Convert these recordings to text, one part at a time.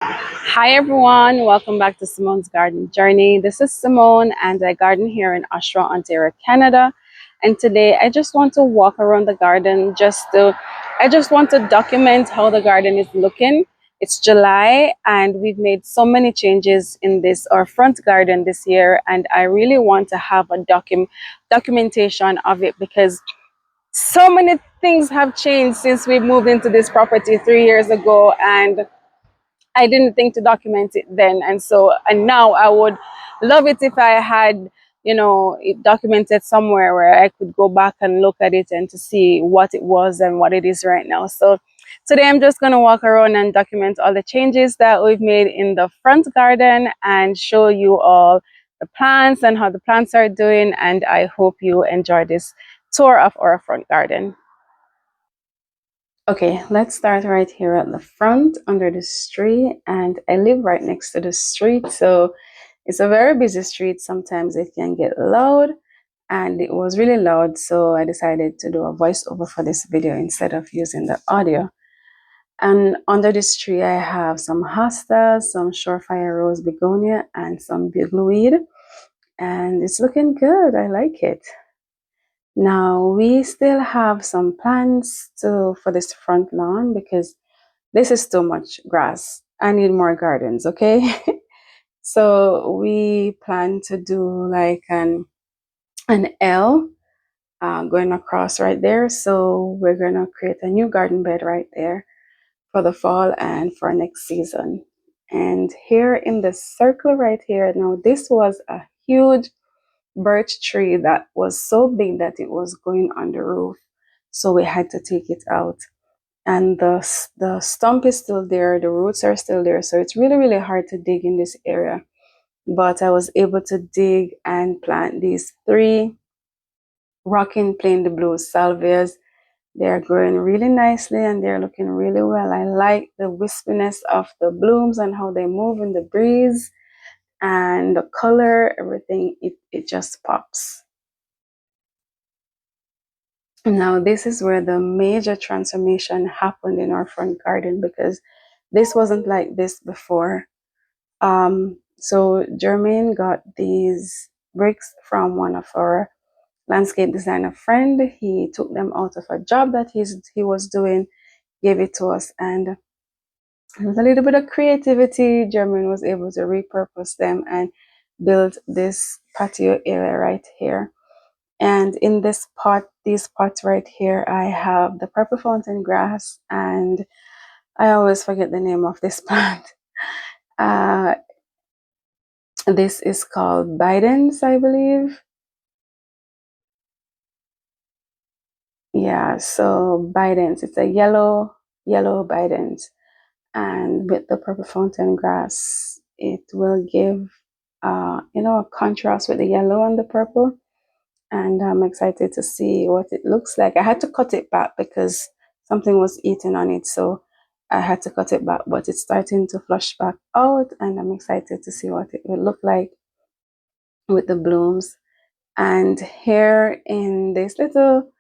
Hi everyone, welcome back to Simone's Garden Journey. This is Simone and I garden here in Oshawa, Ontario, Canada. And today I just want to walk around the garden I just want to document how the garden is looking. It's July and we've made so many changes in this our front garden this year, and I really want to have a documentation of it because so many things have changed since we moved into this property 3 years ago, and I didn't think to document it then. And now I would love it if I had, it documented somewhere where I could go back and look at it and to see what it was and what it is right now. So today I'm just going to walk around and document all the changes that we've made in the front garden and show you all the plants and how the plants are doing. And I hope you enjoy this tour of our front garden. Okay, let's start right here at the front under the street. And I live right next to the street, so it's a very busy street. Sometimes it can get loud, and it was really loud, so I decided to do a voiceover for this video instead of using the audio. And under this tree, I have some hostas, some surefire rose begonia, and some bugleweed, and it's looking good. I like it. Now we still have some plans for this front lawn because this is too much grass. I need more gardens, okay? So we plan to do like an L going across right there. So we're gonna create a new garden bed right there for the fall and for next season. And here in the circle right here, now this was a huge birch tree that was so big that it was going on the roof. So we had to take it out, and the stump is still there, the roots are still there, so it's really hard to dig in this area. But I was able to dig and plant these three rocking plain the blue salvias. They're growing really nicely and they're looking really well. I like the wispiness of the blooms and how they move in the breeze, and the color, everything, it just pops. Now this is where the major transformation happened in our front garden, because this wasn't like this before. So Jermaine got these bricks from one of our landscape designer friend. He took them out of a job that he was doing, gave it to us, and with a little bit of creativity, Jermaine was able to repurpose them and build this patio area right here. And in these pots right here, I have the purple fountain grass, and I always forget the name of this plant. Uh, this is called Biden's, I believe. Yeah, so Biden's. It's a yellow Biden's, and with the purple fountain grass, it will give a contrast with the yellow and the purple. And I'm excited to see what it looks like. I had to cut it back because something was eating on it, so I had to cut it back, but it's starting to flush back out, and I'm excited to see what it will look like with the blooms. And here in this little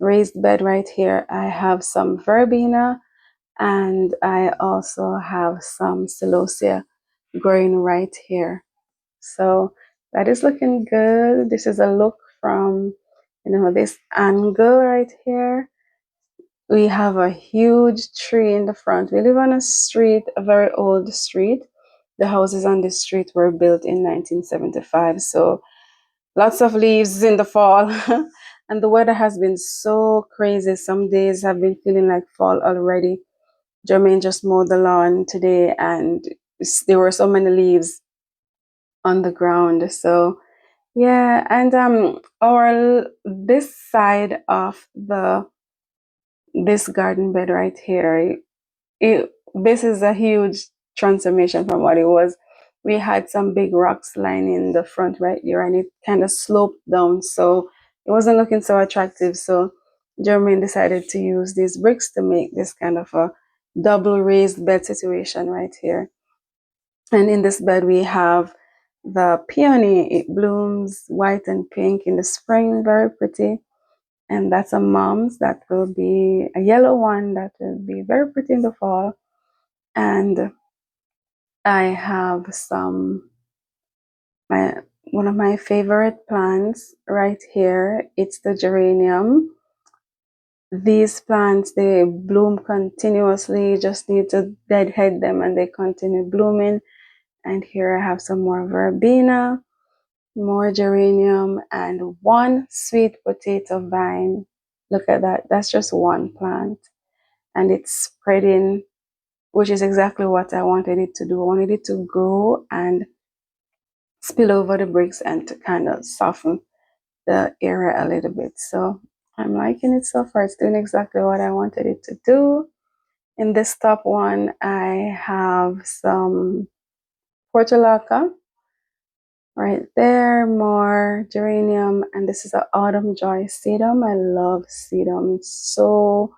raised bed right here, I have some verbena, and I also have some celosia growing right here. So that is looking good. This is a look from, this angle right here. We have a huge tree in the front. We live on a street, a very old street. The houses on this street were built in 1975. So lots of leaves in the fall. And the weather has been so crazy. Some days have been feeling like fall already. Jermaine just mowed the lawn today, and there were so many leaves on the ground. So yeah, and our this side of the this garden bed right here, this is a huge transformation from what it was. We had some big rocks lining the front right here, and it kind of sloped down, so it wasn't looking so attractive. So Jermaine decided to use these bricks to make this kind of a double raised bed situation right here. And in this bed we have the peony. It blooms white and pink in the spring, very pretty. And that's a mom's that will be a yellow one that will be very pretty in the fall. And I have my one of my favorite plants right here. It's the geranium. These plants, they bloom continuously. You just need to deadhead them and they continue blooming. And here I have some more verbena, more geranium, and one sweet potato vine. Look at that. That's just one plant. And it's spreading, which is exactly what I wanted it to do. I wanted it to grow and spill over the bricks and to kind of soften the area a little bit. So I'm liking it so far. It's doing exactly what I wanted it to do. In this top one, I have some portulaca right there, more geranium, and this is an autumn joy sedum. I love sedum. It's so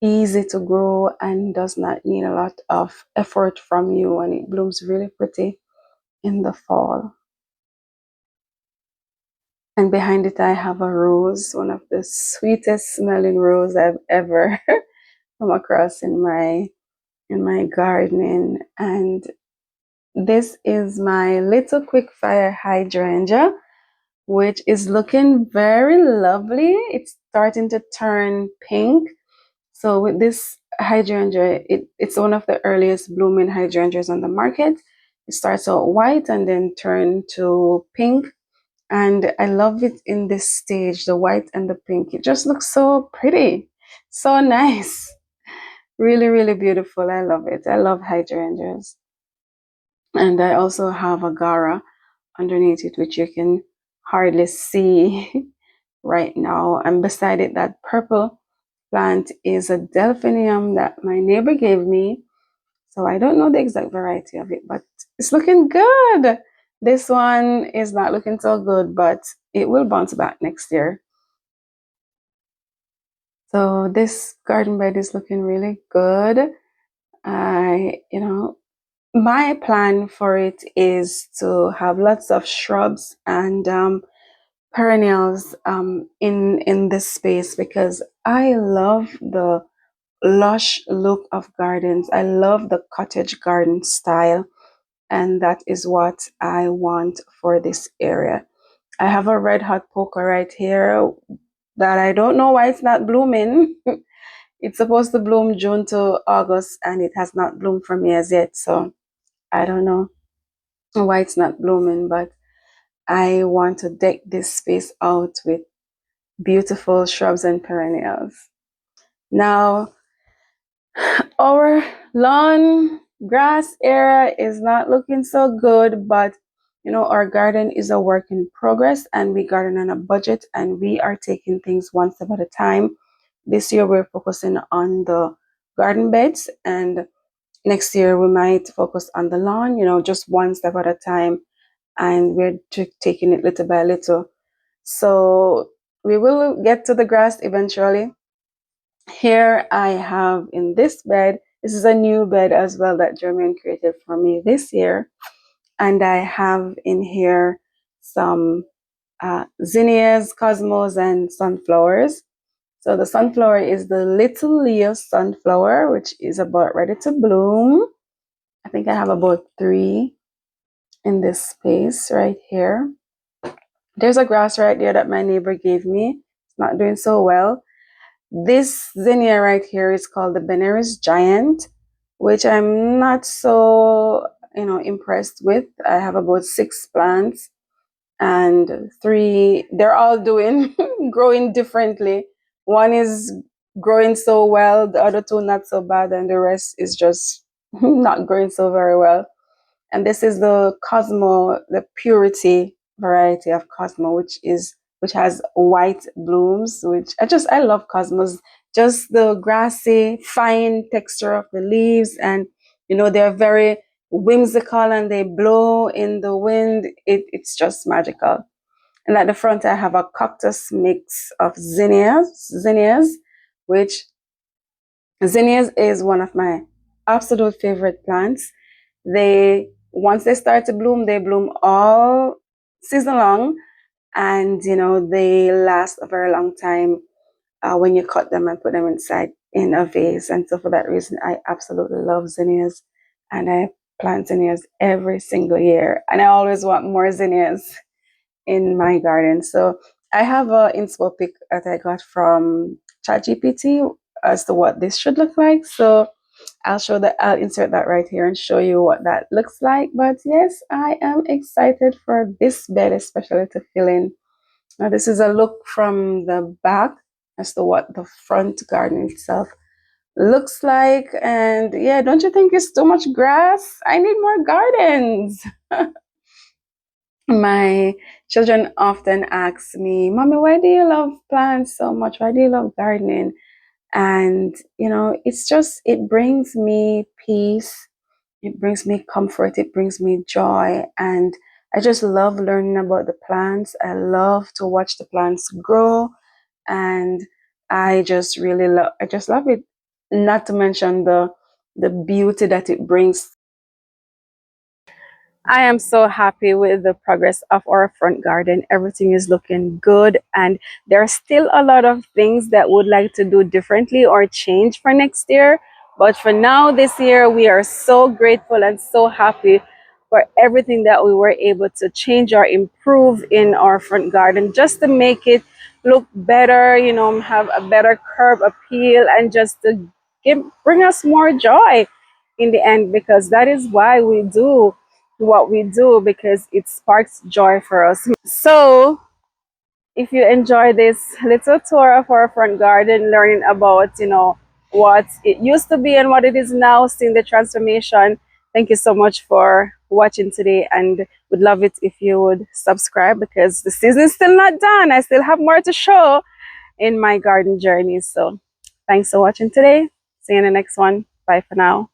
easy to grow and does not need a lot of effort from you, and it blooms really pretty in the fall. And behind it, I have a rose, one of the sweetest smelling rose I've ever come across in my gardening. And this is my little quick fire hydrangea, which is looking very lovely. It's starting to turn pink. So with this hydrangea, it's one of the earliest blooming hydrangeas on the market. It starts out white and then turn to pink. And I love it in this stage, the white and the pink. It just looks so pretty, so nice. Really, really beautiful. I love it. I love hydrangeas. And I also have a Gara underneath it, which you can hardly see right now. And beside it, that purple plant is a delphinium that my neighbor gave me. So I don't know the exact variety of it, but it's looking good. This one is not looking so good, but it will bounce back next year. So this garden bed is looking really good. My plan for it is to have lots of shrubs and perennials in this space because I love the lush look of gardens. I love the cottage garden style, and that is what I want for this area. I have a red hot poker right here that I don't know why it's not blooming. It's supposed to bloom June to August, and it has not bloomed for me as yet. So I don't know why it's not blooming, but I want to deck this space out with beautiful shrubs and perennials. Now, our lawn grass area is not looking so good, but our garden is a work in progress and we garden on a budget and we are taking things one step at a time. This year we're focusing on the garden beds, and next year we might focus on the lawn, just one step at a time, and we're taking it little by little. So we will get to the grass eventually. Here I have in this bed, this is a new bed as well that Jermaine created for me this year. And I have in here some zinnias, cosmos, and sunflowers. So the sunflower is the little Leo sunflower, which is about ready to bloom. I think I have about 3 in this space right here. There's a grass right there that my neighbor gave me. It's not doing so well. This zinnia right here is called the Benares Giant, which I'm not so, impressed with. I have about 6 plants and 3, they're all doing, growing differently. One is growing so well, the other 2 not so bad, and the rest is just not growing so very well. And this is the Cosmo, the Purity variety of Cosmo, which has white blooms, which I love Cosmos. Just the grassy, fine texture of the leaves, and they're very whimsical and they blow in the wind. It's just magical. And at the front, I have a cactus mix of zinnias, which zinnias is one of my absolute favorite plants. They once they start to bloom, they bloom all season long, and they last a very long time. when you cut them and put them inside in a vase. And so for that reason, I absolutely love zinnias, and I plant zinnias every single year. And I always want more zinnias in my garden. So I have a inspo pic that I got from ChatGPT as to what this should look like. So I'll insert that right here and show you what that looks like. But yes, I am excited for this bed, especially to fill in. Now, this is a look from the back as to what the front garden itself looks like. And yeah, don't you think it's too much grass? I need more gardens. My children often ask me, Mommy, why do you love plants so much? Why do you love gardening? And, it's just, it brings me peace. It brings me comfort. It brings me joy. And I just love learning about the plants. I love to watch the plants grow. And I just love it. Not to mention the beauty that it brings. I am so happy with the progress of our front garden. Everything is looking good, and there are still a lot of things that would like to do differently or change for next year. But for now, this year, we are so grateful and so happy for everything that we were able to change or improve in our front garden just to make it look better, have a better curb appeal, and just to bring us more joy in the end, because that is why we do what we do, because it sparks joy for us. So if you enjoy this little tour of our front garden, learning about what it used to be and what it is now, seeing the transformation, thank you so much for watching today, and would love it if you would subscribe, because the season is still not done. I still have more to show in my garden journey. So thanks for watching today. See you in the next one. Bye for now.